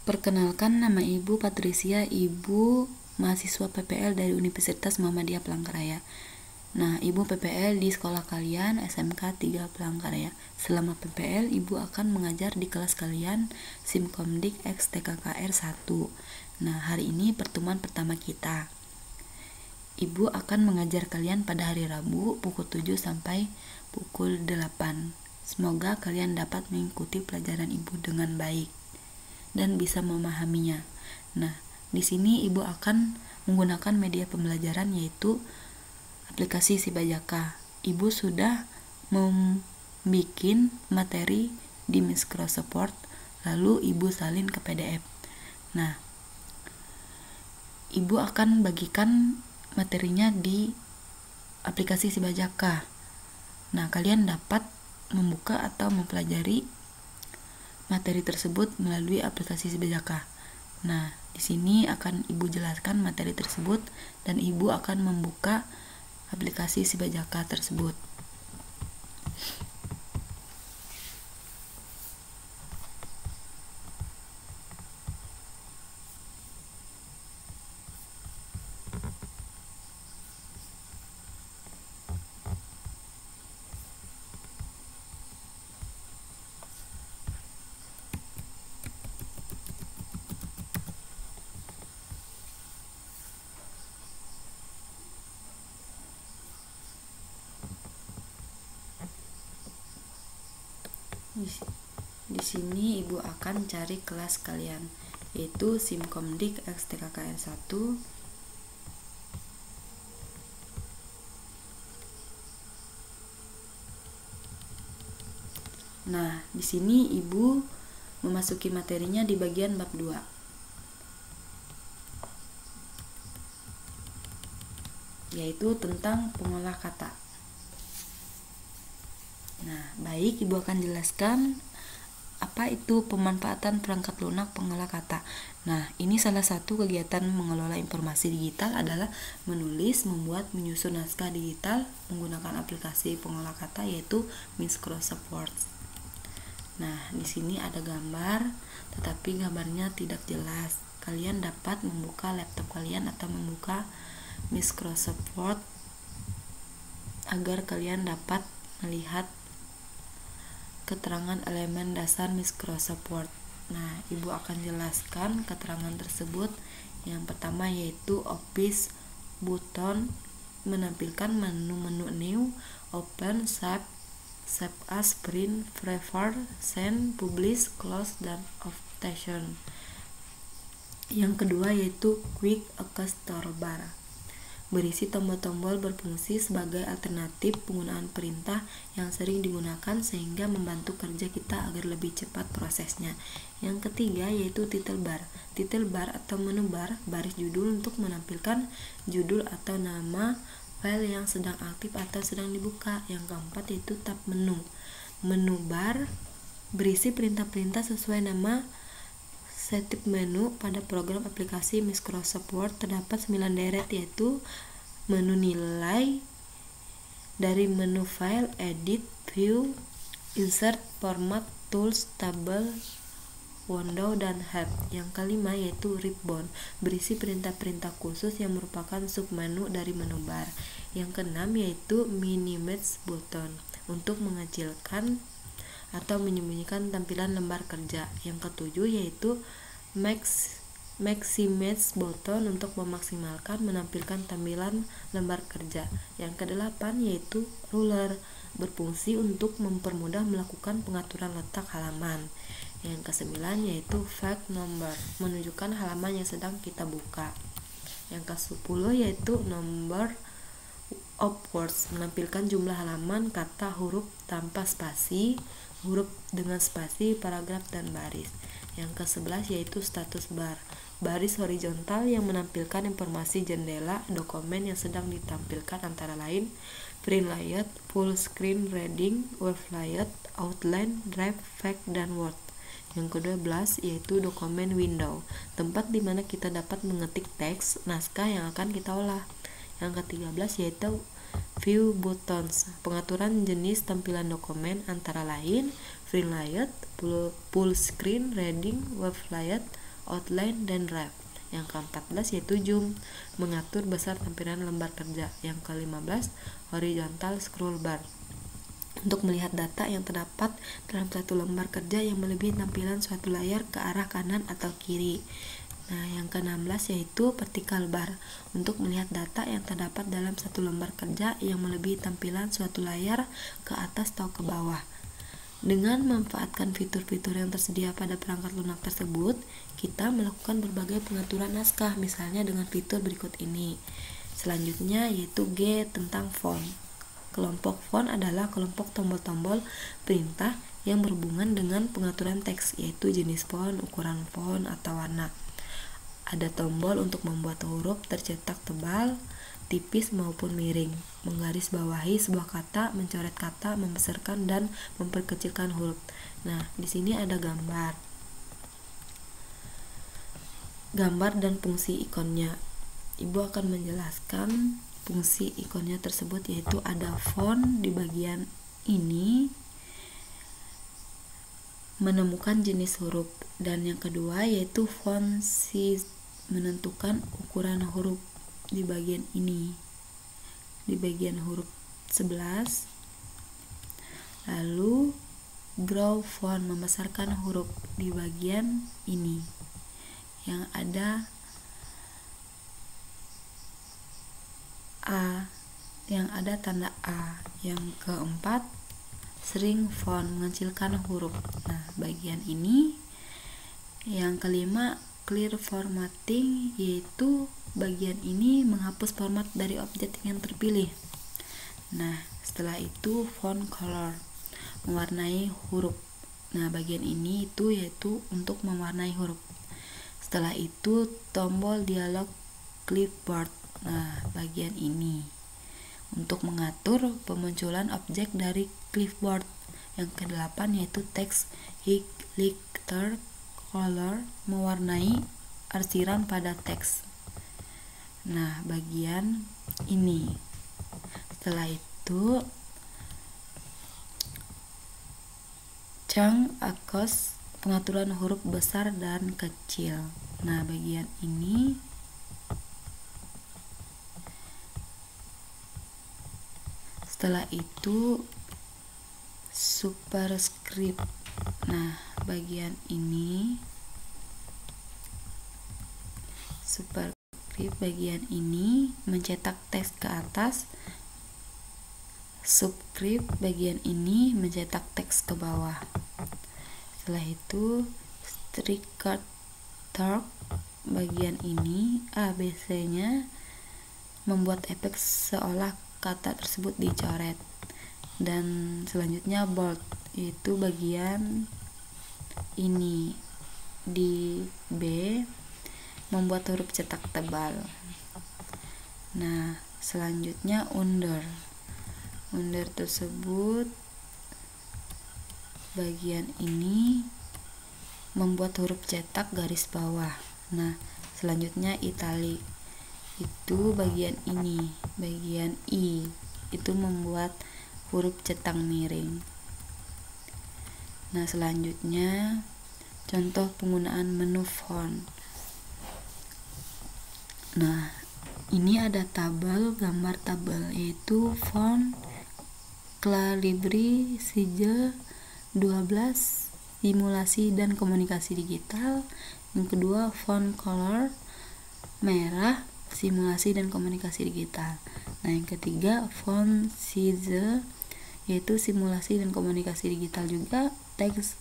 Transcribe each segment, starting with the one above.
Perkenalkan, nama Ibu Patricia, Ibu mahasiswa PPL dari Universitas Muhammadiyah Palangkaraya. Nah, Ibu PPL di sekolah kalian SMK 3 Palangkaraya. Selama PPL, Ibu akan mengajar di kelas kalian Simkomdik X TKKR 1. Nah, hari ini pertemuan pertama kita. Ibu akan mengajar kalian pada hari Rabu pukul 7 sampai pukul 8. Semoga kalian dapat mengikuti pelajaran Ibu dengan baik dan bisa memahaminya. Nah, di sini Ibu akan menggunakan media pembelajaran yaitu aplikasi Sibajaka. Ibu sudah membuat materi di Microsoft Word, lalu Ibu salin ke PDF. Nah, Ibu akan bagikan materinya di aplikasi Sibajaka. Nah, kalian dapat membuka atau mempelajari materi tersebut melalui aplikasi Sibajaka. Nah, di sini akan Ibu jelaskan materi tersebut dan Ibu akan membuka aplikasi Sibajaka tersebut. Di sini Ibu akan cari kelas kalian yaitu Simkomdik X TKKR 1. Nah, di sini Ibu memasuki materinya di bagian bab 2. Yaitu tentang pengolah kata. Nah, baik, Ibu akan jelaskan apa itu pemanfaatan perangkat lunak pengolah kata. Nah, ini salah satu kegiatan mengelola informasi digital adalah menulis, membuat, menyusun naskah digital menggunakan aplikasi pengolah kata yaitu Microsoft Word. Nah, di sini ada gambar, tetapi gambarnya tidak jelas. Kalian dapat membuka laptop kalian atau membuka Microsoft Word agar kalian dapat melihat keterangan elemen dasar Microsoft Word. Nah, Ibu akan jelaskan keterangan tersebut. Yang pertama yaitu Office button menampilkan menu-menu new, open, save as, print, preview, send, publish, close, dan option. Yang kedua yaitu Quick Access Toolbar, berisi tombol-tombol berfungsi sebagai alternatif penggunaan perintah yang sering digunakan sehingga membantu kerja kita agar lebih cepat prosesnya. Yang ketiga yaitu title bar. Title bar atau menu bar, baris judul untuk menampilkan judul atau nama file yang sedang aktif atau sedang dibuka. Yang keempat yaitu tab menu. Menu bar berisi perintah-perintah sesuai nama setting menu. Pada program aplikasi Microsoft Word terdapat 9 deret yaitu menu nilai, dari menu file, edit, view, insert, format, tools, table, window, dan help. Yang kelima yaitu ribbon, berisi perintah-perintah khusus yang merupakan submenu dari menu bar. Yang keenam yaitu minimize button, untuk mengecilkan atau menyembunyikan tampilan lembar kerja. Yang ketujuh yaitu maximize button, untuk memaksimalkan menampilkan tampilan lembar kerja. Yang kedelapan yaitu ruler, berfungsi untuk mempermudah melakukan pengaturan letak halaman. Yang kesembilan yaitu fact number, menunjukkan halaman yang sedang kita buka. Yang ke-10 yaitu number of words, menampilkan jumlah halaman, kata, huruf tanpa spasi, huruf dengan spasi, paragraf, dan baris. Yang ke-11 yaitu status bar, baris horizontal yang menampilkan informasi jendela dokumen yang sedang ditampilkan antara lain print layout, full screen reading, web layout, outline, drive, fact, dan word. Yang ke-12 yaitu dokumen window, tempat di mana kita dapat mengetik teks naskah yang akan kita olah. Yang ke-13 yaitu view buttons, pengaturan jenis tampilan dokumen antara lain print layout, full screen reading, web layout, outline, dan draft. Yang ke-14 yaitu zoom, mengatur besar tampilan lembar kerja. Yang ke-15 horizontal scroll bar, untuk melihat data yang terdapat dalam satu lembar kerja yang melebihi tampilan suatu layar ke arah kanan atau kiri. Nah, yang ke-16 yaitu vertical bar, untuk melihat data yang terdapat dalam satu lembar kerja yang melebihi tampilan suatu layar ke atas atau ke bawah. Dengan memanfaatkan fitur-fitur yang tersedia pada perangkat lunak tersebut, kita melakukan berbagai pengaturan naskah, misalnya dengan fitur berikut ini. Selanjutnya yaitu G tentang font. Kelompok font adalah kelompok tombol-tombol perintah yang berhubungan dengan pengaturan teks, yaitu jenis font, ukuran font, atau warna. Ada tombol untuk membuat huruf tercetak tebal, tipis maupun miring, menggarisbawahi sebuah kata, mencoret kata, membesarkan dan memperkecilkan huruf. Nah, di sini ada gambar dan fungsi ikonnya. Ibu akan menjelaskan fungsi ikonnya tersebut, yaitu ada font di bagian ini, menemukan jenis huruf, dan yang kedua yaitu font size, menentukan ukuran huruf di bagian ini, di bagian huruf 11. Lalu grow font, membesarkan huruf di bagian ini yang ada A, yang ada tanda A. Yang keempat shrink font, mengecilkan huruf. Nah, bagian ini. Yang kelima clear formatting, yaitu bagian ini menghapus format dari objek yang terpilih. Nah, setelah itu font color, mewarnai huruf. Nah, bagian ini yaitu untuk mewarnai huruf. Setelah itu tombol dialog clipboard. Nah, bagian ini untuk mengatur pemunculan objek dari clipboard. Yang ke-8 yaitu text highlighter color, mewarnai arsiran pada teks. Nah, bagian ini. Setelah itu chunk across, pengaturan huruf besar dan kecil. Nah, bagian ini. Setelah itu superscript. Nah, bagian ini superscript, bagian ini mencetak teks ke atas. Subscript, bagian ini mencetak teks ke bawah. Setelah itu striker talk, bagian ini ABC-nya membuat efek seolah kata tersebut dicoret. Dan selanjutnya bold, yaitu bagian ini di B, membuat huruf cetak tebal. Nah, selanjutnya under tersebut bagian ini membuat huruf cetak garis bawah. Nah, selanjutnya italic, itu bagian ini, bagian I, itu membuat huruf cetak miring. Nah, selanjutnya contoh penggunaan menu font. Nah, ini ada tabel, gambar tabel, yaitu font Calibri Sige 12, simulasi dan komunikasi digital. Yang kedua font color merah, simulasi dan komunikasi digital. Nah, yang ketiga font size, yaitu simulasi dan komunikasi digital juga. Text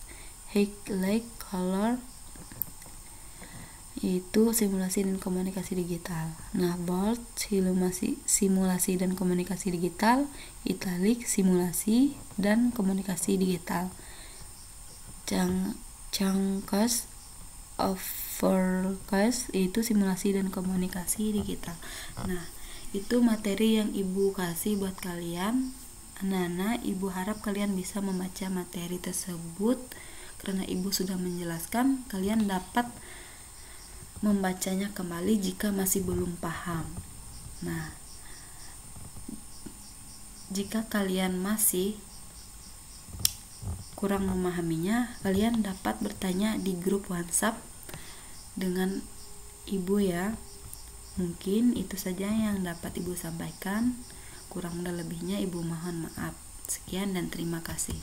highlight color, yaitu simulasi dan komunikasi digital. Nah, bold, simulasi dan komunikasi digital. Italic, simulasi dan komunikasi digital. Chunks overcast, yaitu simulasi dan komunikasi digital. Nah, itu materi yang ibu kasih buat kalian. Anak-anak, ibu harap kalian bisa membaca materi tersebut. Karena ibu sudah menjelaskan, kalian dapat membacanya kembali jika masih belum paham. Nah, jika kalian masih kurang memahaminya, kalian dapat bertanya di grup WhatsApp dengan ibu ya. Mungkin itu saja yang dapat ibu sampaikan, kurang dan lebihnya ibu mohon maaf. Sekian dan terima kasih.